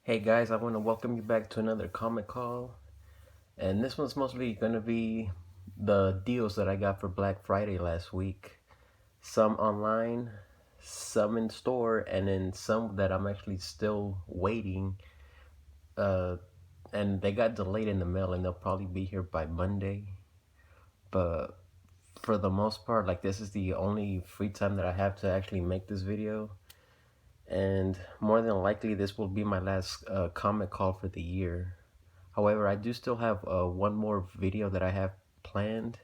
Hey guys, I want to welcome you back to another comic call. And this one's mostly going to be the deals that I got for Black Friday last week. Some online, some in store, and then some that I'm actually still waiting. Uh, and they got delayed in the mail and they'll probably be here by Monday. But for the most part, like this is the only free time that I have to actually make this video. And more than likely, this will be my last comic call for the year. However, I do still have one more video that I have planned,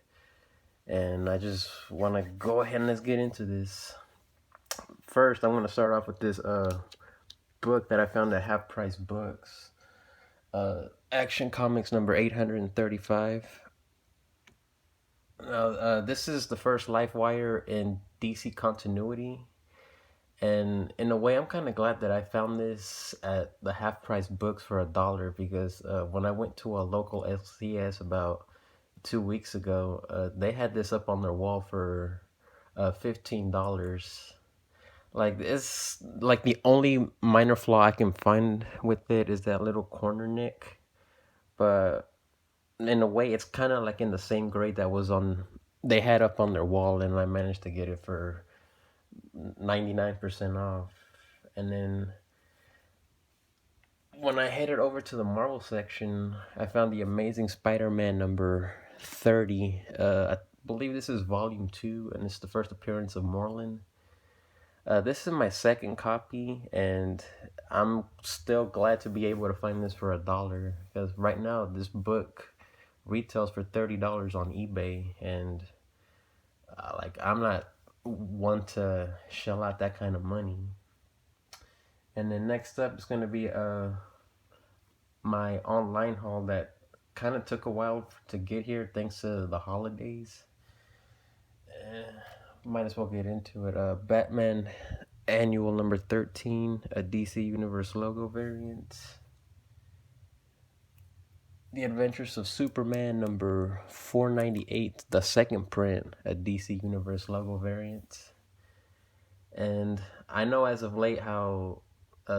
and I just want to go ahead and let's get into this. First, I'm going to start off with this book that I found at Half Price Books. Action Comics number 835. Now, this is the first Lifewire in DC continuity. And in a way, I'm kind of glad that I found this at the Half Price Books for $1 because when I went to a local LCS about 2 weeks ago, they had this up on their wall for $15. Like it's like the only minor flaw I can find with it is that little corner nick, but in a way, it's kind of like in the same grade that was on they had up on their wall, and I managed to get it for 99% off. And then when I headed over to the Marvel section, I found the Amazing Spider-Man number 30. I believe this is volume 2, and it's the first appearance of Morlun. This is my second copy, and I'm still glad to be able to find this for $1 because right now this book retails for $30 on eBay, and like I'm not one to shell out that kind of money. And then next up is gonna be my online haul that kind of took a while to get here thanks to the holidays. Might as well get into it. Batman Annual number 13, a DC Universe logo variant. The Adventures of Superman number 498, the second print, a DC Universe logo variant. And I know as of late how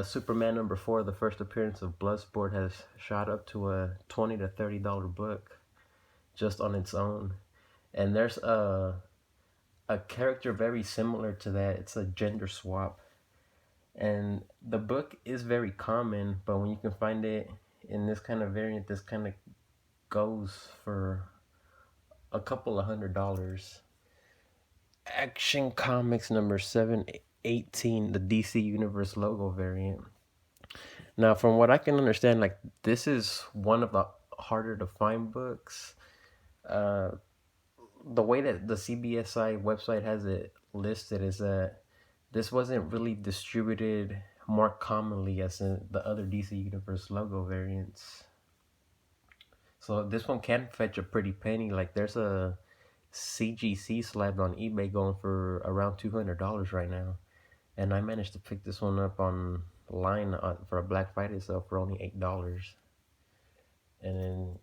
Superman number 4, the first appearance of Bloodsport, has shot up to a $20 to $30 book just on its own. And there's a character very similar to that. It's a gender swap. And the book is very common, but when you can find it in this kind of variant, this kind of goes for a couple of $100. Action Comics number 718, the DC Universe logo variant. Now, from what I can understand, like this is one of the harder to find books. Uh, the way that the CBSI website has it listed is that this wasn't really distributed more commonly as in the other DC Universe logo variants. So this one can fetch a pretty penny. Like there's a CGC slab on eBay going for around $200 right now, and I managed to pick this one up online for a Black Friday sale for only $8. And then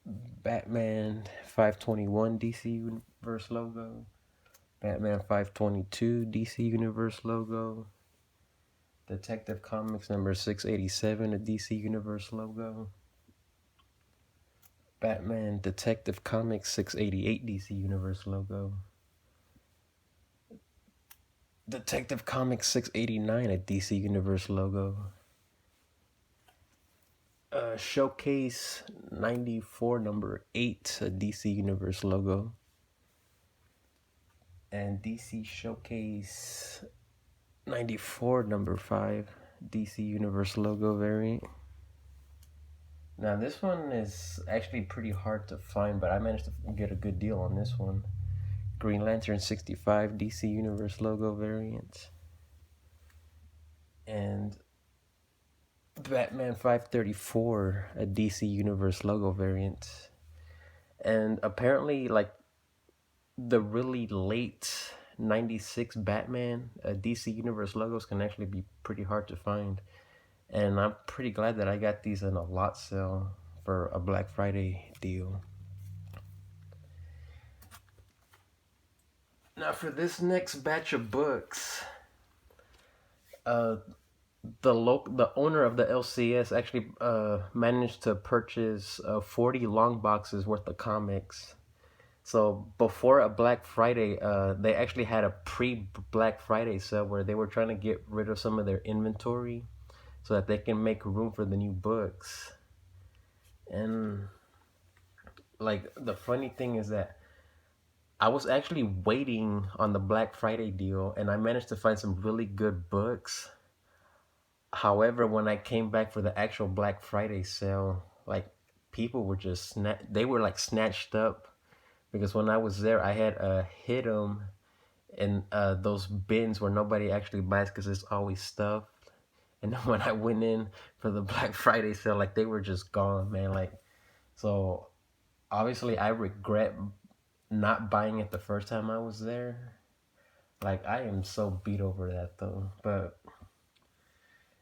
Batman 521 DC Universe logo, Batman 522 DC Universe logo, Detective Comics number 687, a DC Universe logo, Batman Detective Comics 688 DC Universe logo, Detective Comics 689, a DC Universe logo, Showcase 94 number 8, a DC Universe logo, and DC Showcase 94 number 5, DC Universe logo variant. Now this one is actually pretty hard to find, but I managed to get a good deal on this one. Green Lantern 65 DC Universe logo variant. And Batman 534, a DC Universe logo variant. And apparently, like, the really late 96 Batman DC Universe logos can actually be pretty hard to find. And I'm pretty glad that I got these in a lot sale for a Black Friday deal. Now for this next batch of books, the owner of the LCS actually managed to purchase 40 long boxes worth of comics. So before a Black Friday, they actually had a pre Black Friday sale where they were trying to get rid of some of their inventory so that they can make room for the new books. And like the funny thing is that I was actually waiting on the Black Friday deal and I managed to find some really good books. However, when I came back for the actual Black Friday sale, like people were just they were like snatched up because when I was there, I had hid them in those bins where nobody actually buys because it's always stuff. And then when I went in for the Black Friday sale, like they were just gone, man. Like so, obviously, I regret not buying it the first time I was there. Like I am so beat over that though, but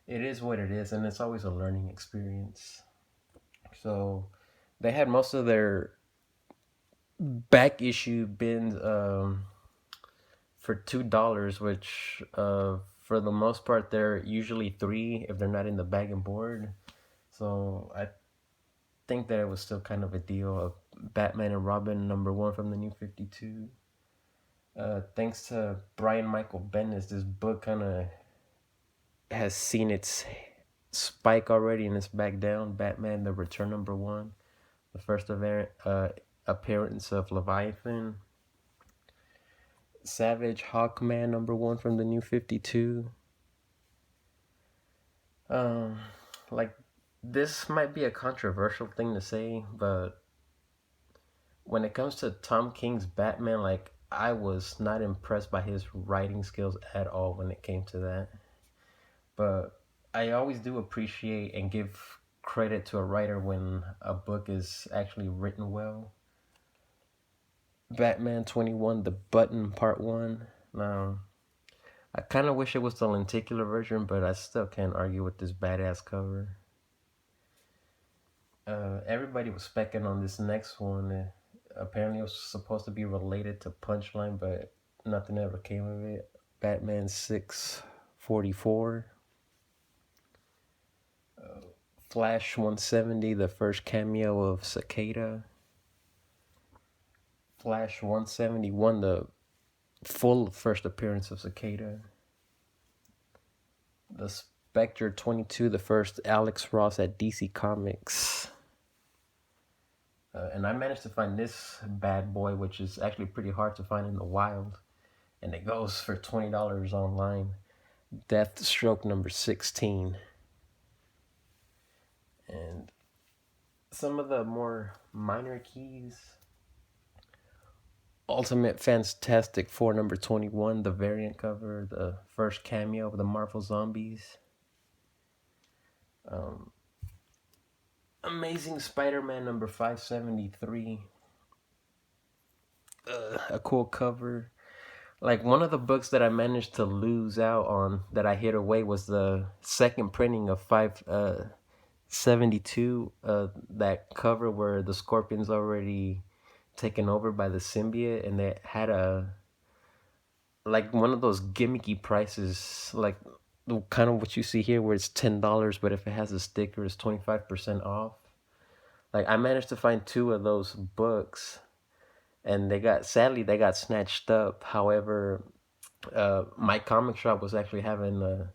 it is what it is, and it's always a learning experience. So they had most of their back issue bins for $2, which for the most part they're usually three if they're not in the bag and board. So I think that it was still kind of a deal of Batman and Robin #1 from the New 52. Thanks to Brian Michael Bendis, this book kind of has seen its spike already and it's back down. Batman: The Return #1, the first appearance of Leviathan. Savage Hawkman #1 from the New 52. Um, like this might be a controversial thing to say, but when it comes to Tom King's Batman, like I was not impressed by his writing skills at all when it came to that. But I always do appreciate and give credit to a writer when a book is actually written well. Batman 21, The Button Part 1. Now, I kind of wish it was the lenticular version, but I still can't argue with this badass cover. Everybody was specking on this next one. Apparently, it was supposed to be related to Punchline, but nothing ever came of it. Batman 644. Flash 170, the first cameo of Cicada. Flash 171, the full first appearance of Cicada. The Spectre 22, the first Alex Ross at DC Comics. And I managed to find this bad boy, which is actually pretty hard to find in the wild. And it goes for $20 online. Deathstroke #16. And some of the more minor keys. Ultimate Fantastic Four #21, the variant cover, the first cameo of the Marvel Zombies. Amazing Spider-Man #573. A cool cover. Like one of the books that I managed to lose out on that I hid away was the second printing of 572. That cover where the Scorpion's already taken over by the symbiote, and they had a like one of those gimmicky prices, like the kind of what you see here where it's $10, but if it has a sticker, it's 25% off. Like I managed to find two of those books, and sadly they got snatched up. However, my comic shop was actually having a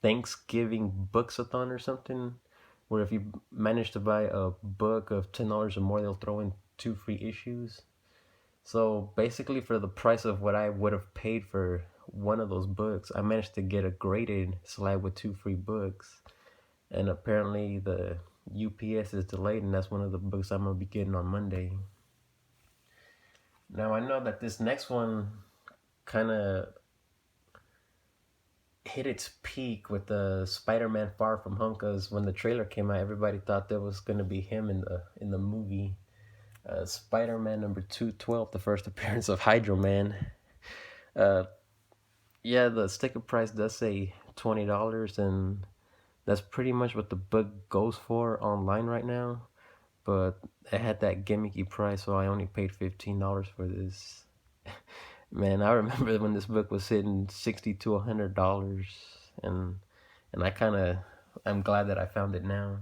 Thanksgiving booksathon or something, where if you manage to buy a book of $10 or more, they'll throw in 2 free issues. So basically, for the price of what I would have paid for one of those books, I managed to get a graded slab with 2 free books. And apparently the UPS is delayed, and that's one of the books I'm going to be getting on Monday. Now, I know that this next one kind of hit its peak with the Spider-Man Far From Home, because when the trailer came out, everybody thought that was going to be him in the movie. Spider-Man #212, the first appearance of Hydro Man. Yeah, the sticker price does say $20, and that's pretty much what the book goes for online right now. But it had that gimmicky price, so I only paid $15 for this. Man, I remember when this book was hitting $60 to $100. and I'm glad that I found it now.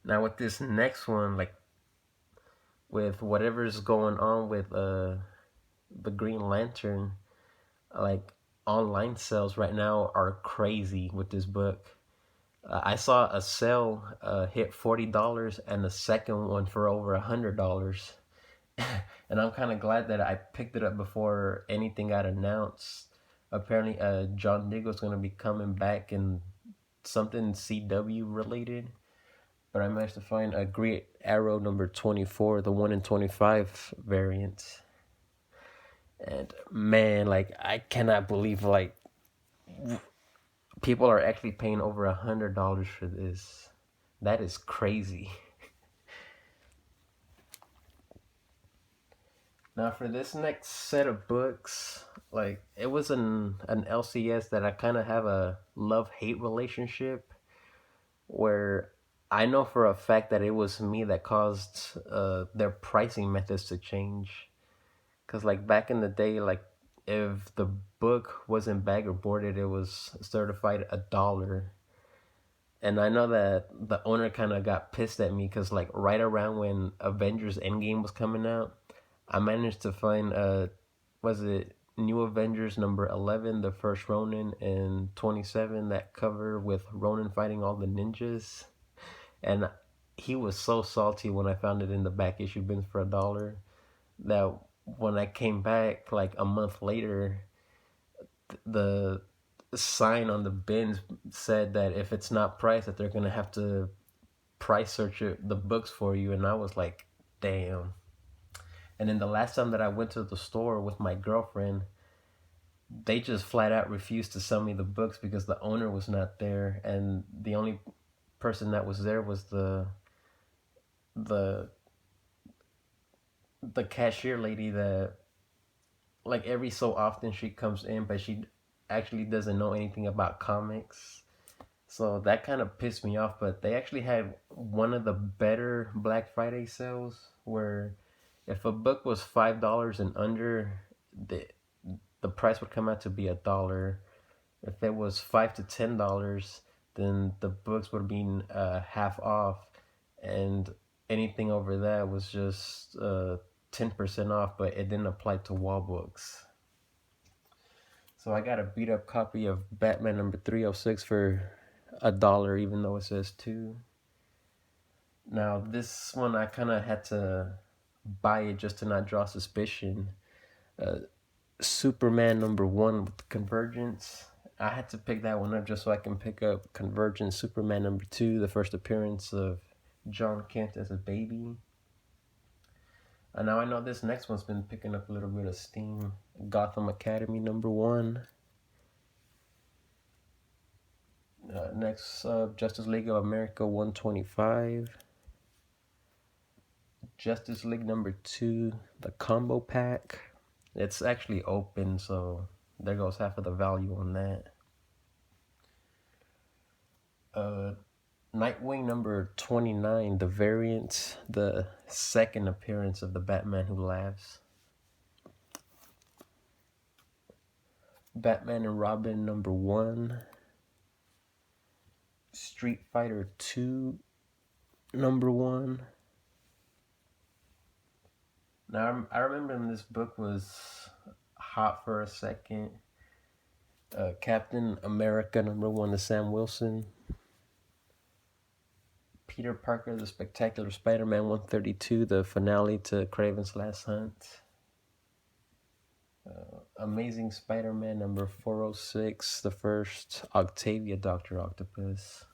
Now with this next one, like with whatever's going on with the Green Lantern, like online sales right now are crazy with this book. I saw a sale hit $40 and the second one for over $100. And I'm kind of glad that I picked it up before anything got announced. Apparently, John Diggle's going to be coming back in something CW related. But I managed to find a Great Arrow number 24, the 1 in 25 variant. And man, like, I cannot believe, like, people are actually paying over $100 for this. That is crazy. Now for this next set of books, like it was an LCS that I kind of have a love-hate relationship where I know for a fact that it was me that caused their pricing methods to change. Cause like back in the day, like if the book wasn't bag or boarded, it was certified $1. And I know that the owner kind of got pissed at me because like right around when Avengers Endgame was coming out, I managed to find was it New Avengers number 11, the first Ronin, and 27, that cover with Ronin fighting all the ninjas. And he was so salty when I found it in the back issue bins for $1 that when I came back like a month later, the sign on the bins said that if it's not priced, that they're gonna have to price search the books for you. And I was like, damn. And then the last time that I went to the store with my girlfriend, they just flat out refused to sell me the books because the owner was not there, and the only person that was there was the the cashier lady that like every so often she comes in, but she actually doesn't know anything about comics. So that kind of pissed me off, but they actually had one of the better Black Friday sales where if a book was $5 and under, the price would come out to be $1. If it was $5 to $10, then the books would have been half off, and anything over that was just 10% off, but it didn't apply to wall books. So I got a beat up copy of Batman number 306 for $1, even though it says two. Now this one I kind of had to buy it just to not draw suspicion. Superman number 1 with Convergence. I had to pick that one up just so I can pick up Convergence Superman number 2, the first appearance of John Kent as a baby. And now I know this next one's been picking up a little bit of steam. Gotham Academy number 1. Next, Justice League of America 125. Justice League number 2, the combo pack. It's actually open, so there goes half of the value on that. Nightwing number 29, the variant, the second appearance of the Batman Who Laughs. Batman and Robin number 1. Street Fighter 2 number 1. Now I remember when this book was hot for a second. Captain America number 1, the Sam Wilson. Peter Parker, the Spectacular Spider-Man 132, the finale to Kraven's Last Hunt. Amazing Spider-Man number 406, the first Octavia Dr. Octopus.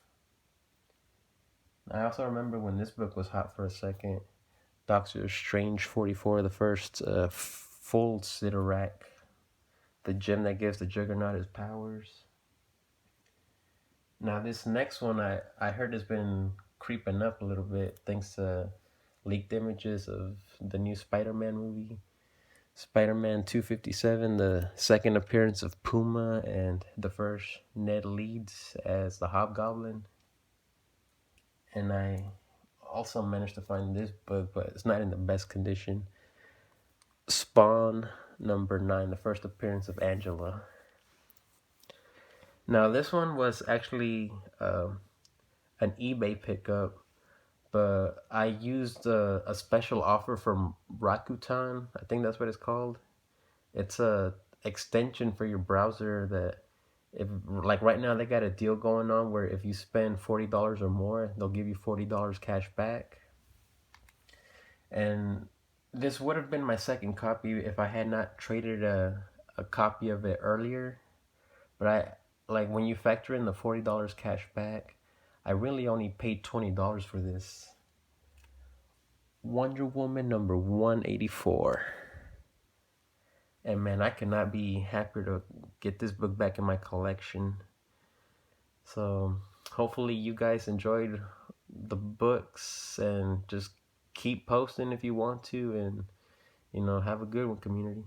I also remember when this book was hot for a second. Doctor Strange 44, the first full Sidorak, the gem that gives the Juggernaut his powers. Now this next one I heard has been creeping up a little bit thanks to leaked images of the new Spider-Man movie. Spider-Man 257, the second appearance of Puma, and the first Ned Leeds as the Hobgoblin. And I also managed to find this book, but it's not in the best condition. Spawn number 9, the first appearance of Angela. Now this one was actually an eBay pickup, but I used a special offer from Rakuten. I think that's what it's called. It's a extension for your browser that if like right now they got a deal going on where if you spend $40 or more, they'll give you $40 cash back. And this would have been my second copy if I had not traded a copy of it earlier. But I like when you factor in the $40 cash back, I really only paid $20 for this. Wonder Woman number 184. And man, I cannot be happier to get this book back in my collection. So hopefully you guys enjoyed the books, and just keep posting if you want to, and have a good one, community.